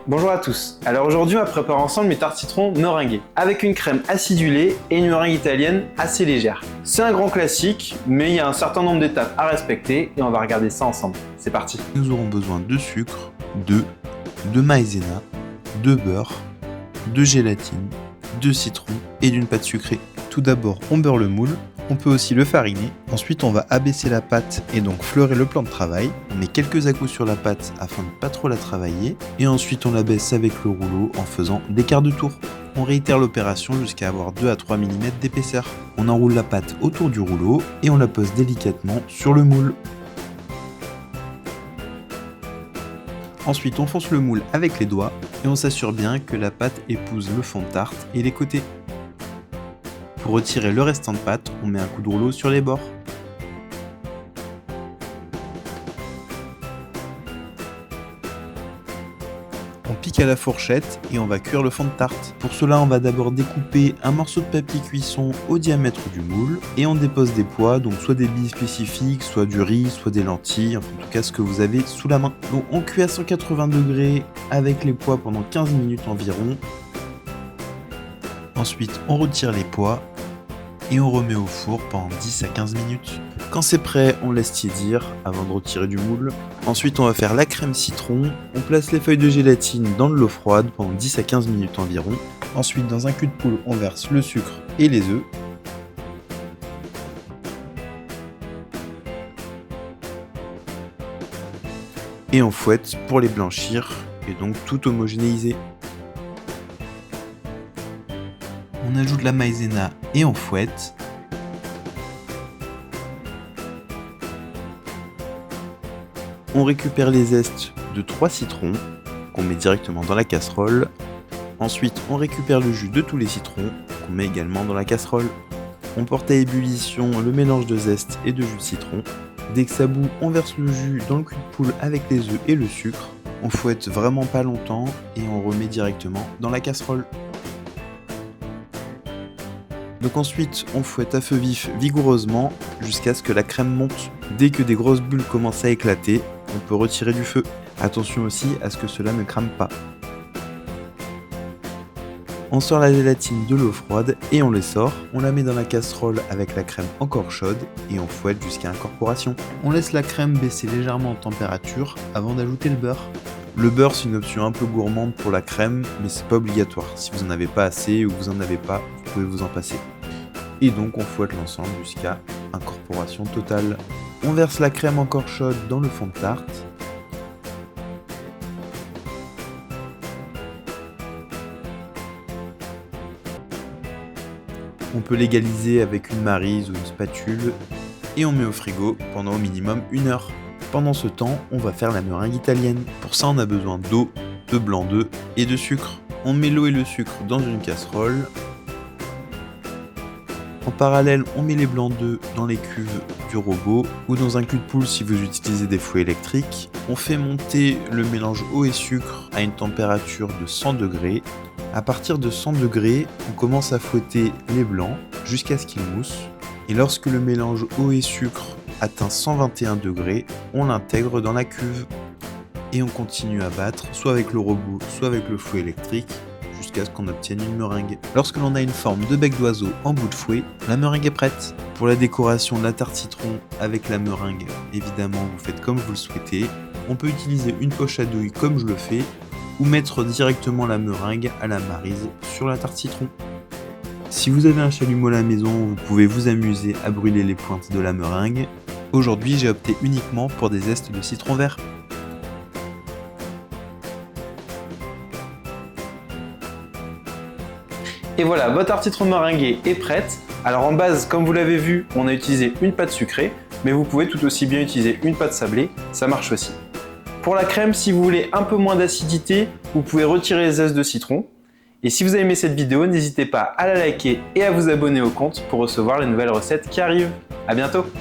Bonjour à tous. Alors aujourd'hui on va préparer ensemble mes tartes citron meringuées avec une crème acidulée et une meringue italienne assez légère. C'est un grand classique mais il y a un certain nombre d'étapes à respecter et on va regarder ça ensemble. C'est parti. Nous aurons besoin de sucre, d'œufs, de maïzena, de beurre, de gélatine, de citron et d'une pâte sucrée. Tout d'abord on beurre le moule. On peut aussi le fariner, ensuite on va abaisser la pâte et donc fleurer le plan de travail. On met quelques à-coups sur la pâte afin de ne pas trop la travailler et ensuite on l'abaisse avec le rouleau en faisant des quarts de tour. On réitère l'opération jusqu'à avoir 2 à 3 mm d'épaisseur. On enroule la pâte autour du rouleau et on la pose délicatement sur le moule. Ensuite on fonce le moule avec les doigts et on s'assure bien que la pâte épouse le fond de tarte et les côtés. Pour retirer le restant de pâte, on met un coup de rouleau sur les bords. On pique à la fourchette et on va cuire le fond de tarte. Pour cela, on va d'abord découper un morceau de papier cuisson au diamètre du moule et on dépose des pois, donc soit des billes spécifiques, soit du riz, soit des lentilles, enfin, en tout cas ce que vous avez sous la main. Donc on cuit à 180 degrés avec les pois pendant 15 minutes environ. Ensuite, on retire les pois et on remet au four pendant 10 à 15 minutes. Quand c'est prêt, on laisse tiédir avant de retirer du moule. Ensuite, on va faire la crème citron. On place les feuilles de gélatine dans de l'eau froide pendant 10 à 15 minutes environ. Ensuite, dans un cul de poule, on verse le sucre et les œufs. Et on fouette pour les blanchir et donc tout homogénéiser. On ajoute la maïzena et on fouette. On récupère les zestes de 3 citrons qu'on met directement dans la casserole. Ensuite, on récupère le jus de tous les citrons qu'on met également dans la casserole. On porte à ébullition le mélange de zeste et de jus de citron. Dès que ça bout, on verse le jus dans le cul de poule avec les œufs et le sucre. On fouette vraiment pas longtemps et on remet directement dans la casserole. Donc ensuite, on fouette à feu vif vigoureusement jusqu'à ce que la crème monte. Dès que des grosses bulles commencent à éclater, on peut retirer du feu. Attention aussi à ce que cela ne crame pas. On sort la gélatine de l'eau froide et on les sort. On la met dans la casserole avec la crème encore chaude et on fouette jusqu'à incorporation. On laisse la crème baisser légèrement en température avant d'ajouter le beurre. Le beurre, c'est une option un peu gourmande pour la crème, mais c'est pas obligatoire. Si vous en avez pas assez ou vous en avez pas, vous pouvez vous en passer. Et donc on fouette l'ensemble jusqu'à incorporation totale. On verse la crème encore chaude dans le fond de tarte. On peut l'égaliser avec une maryse ou une spatule et on met au frigo pendant au minimum 1 heure. Pendant ce temps, on va faire la meringue italienne. Pour ça, on a besoin d'eau, de blanc d'œuf et de sucre. On met l'eau et le sucre dans une casserole. En parallèle, on met les blancs d'œufs dans les cuves du robot ou dans un cul de poule si vous utilisez des fouets électriques. On fait monter le mélange eau et sucre à une température de 100 degrés. À partir de 100 degrés, on commence à fouetter les blancs jusqu'à ce qu'ils moussent. Et lorsque le mélange eau et sucre atteint 121 degrés, on l'intègre dans la cuve. Et on continue à battre, soit avec le robot, soit avec le fouet électrique, jusqu'à ce qu'on obtienne une meringue. Lorsque l'on a une forme de bec d'oiseau en bout de fouet, la meringue est prête. Pour la décoration de la tarte citron avec la meringue, évidemment vous faites comme vous le souhaitez. On peut utiliser une poche à douille comme je le fais, ou mettre directement la meringue à la maryse sur la tarte citron. Si vous avez un chalumeau à la maison, vous pouvez vous amuser à brûler les pointes de la meringue. Aujourd'hui, j'ai opté uniquement pour des zestes de citron vert. Et voilà, votre tarte citron meringuée est prête. Alors en base, comme vous l'avez vu, on a utilisé une pâte sucrée, mais vous pouvez tout aussi bien utiliser une pâte sablée, ça marche aussi. Pour la crème, si vous voulez un peu moins d'acidité, vous pouvez retirer les zestes de citron. Et si vous avez aimé cette vidéo, n'hésitez pas à la liker et à vous abonner au compte pour recevoir les nouvelles recettes qui arrivent. À bientôt!